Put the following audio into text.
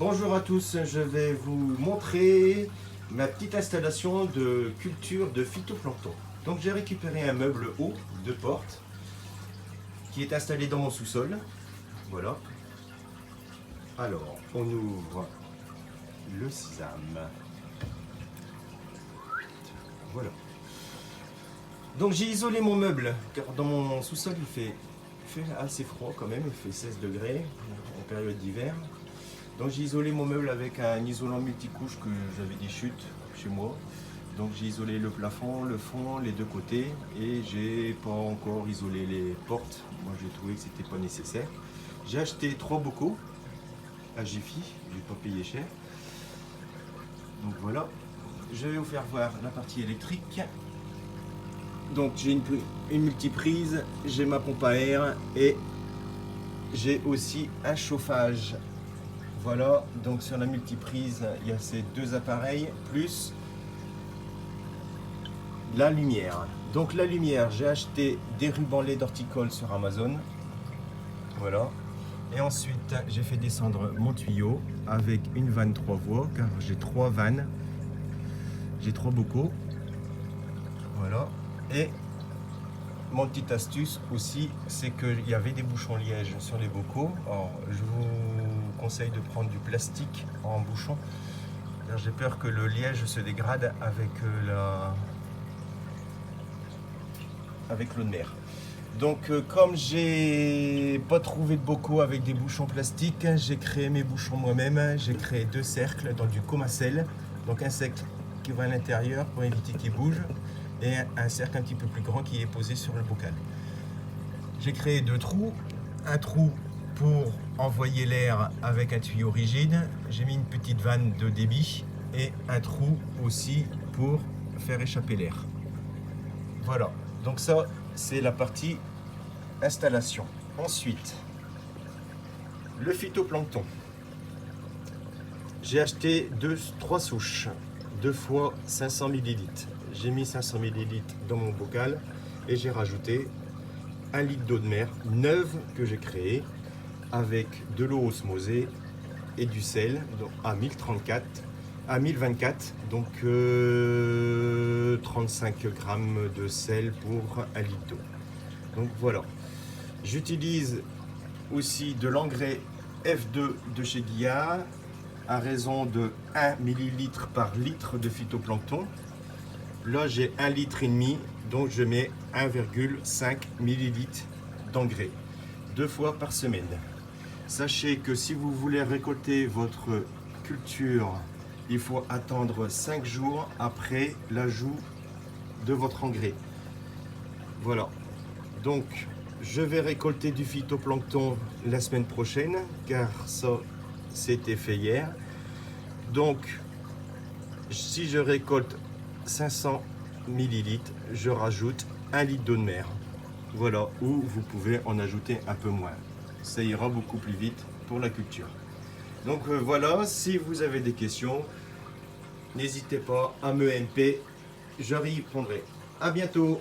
Bonjour à tous, je vais vous montrer ma petite installation de culture de phytoplancton. Donc j'ai récupéré un meuble haut de porte qui est installé dans mon sous-sol. Voilà. Alors, on ouvre le sésame. Voilà. Donc j'ai isolé mon meuble, car dans mon sous-sol il fait assez froid quand même, il fait 16 degrés en période d'hiver. Donc j'ai isolé mon meuble avec un isolant multicouche que j'avais des chutes chez moi. Donc j'ai isolé le plafond, le fond, les deux côtés et j'ai pas encore isolé les portes. Moi j'ai trouvé que c'était pas nécessaire. J'ai acheté 3 bocaux à Jiffy, j'ai pas payé cher. Donc voilà, je vais vous faire voir la partie électrique. Donc j'ai une multiprise, j'ai ma pompe à air et j'ai aussi un chauffage. Voilà, donc sur la multiprise, il y a ces deux appareils, plus la lumière. Donc la lumière, j'ai acheté des rubans LED horticole sur Amazon. Voilà. Et ensuite, j'ai fait descendre mon tuyau avec une vanne 3 voies, car j'ai 3 vannes. J'ai 3 bocaux. Voilà. Et mon petite astuce aussi, c'est qu'il y avait des bouchons liège sur les bocaux. Alors, je vous conseille de prendre du plastique en bouchon, car j'ai peur que le liège se dégrade avec l'eau de mer. Donc comme j'ai pas trouvé de bocaux avec des bouchons plastiques, j'ai créé mes bouchons moi-même. J'ai créé 2 cercles dans du comacel, donc un cercle qui va à l'intérieur pour éviter qu'il bouge et un cercle un petit peu plus grand qui est posé sur le bocal. J'ai créé 2 trous, un trou pour envoyer l'air avec un tuyau rigide, j'ai mis une petite vanne de débit et un trou aussi pour faire échapper l'air. Voilà, donc ça c'est la partie installation. Ensuite, le phytoplancton. J'ai acheté 3 souches, 2 fois 500 ml. J'ai mis 500 ml dans mon bocal et j'ai rajouté 1 litre d'eau de mer neuve que j'ai créée avec de l'eau osmosée et du sel à 1024, donc 35 grammes de sel pour 1 litre d'eau. Donc voilà. J'utilise aussi de l'engrais F2 de chez Guillard à raison de 1 ml par litre de phytoplancton. Là j'ai 1,5 litre, donc je mets 1,5 ml d'engrais 2 fois par semaine. Sachez que si vous voulez récolter votre culture, il faut attendre 5 jours après l'ajout de votre engrais. Voilà. Donc je vais récolter du phytoplancton la semaine prochaine, car ça c'était fait hier. Donc si je récolte 500 ml, je rajoute 1 litre d'eau de mer. Voilà, ou vous pouvez en ajouter un peu moins. Ça ira beaucoup plus vite pour la culture. Donc voilà, si vous avez des questions, n'hésitez pas à me MP, je répondrai. À bientôt.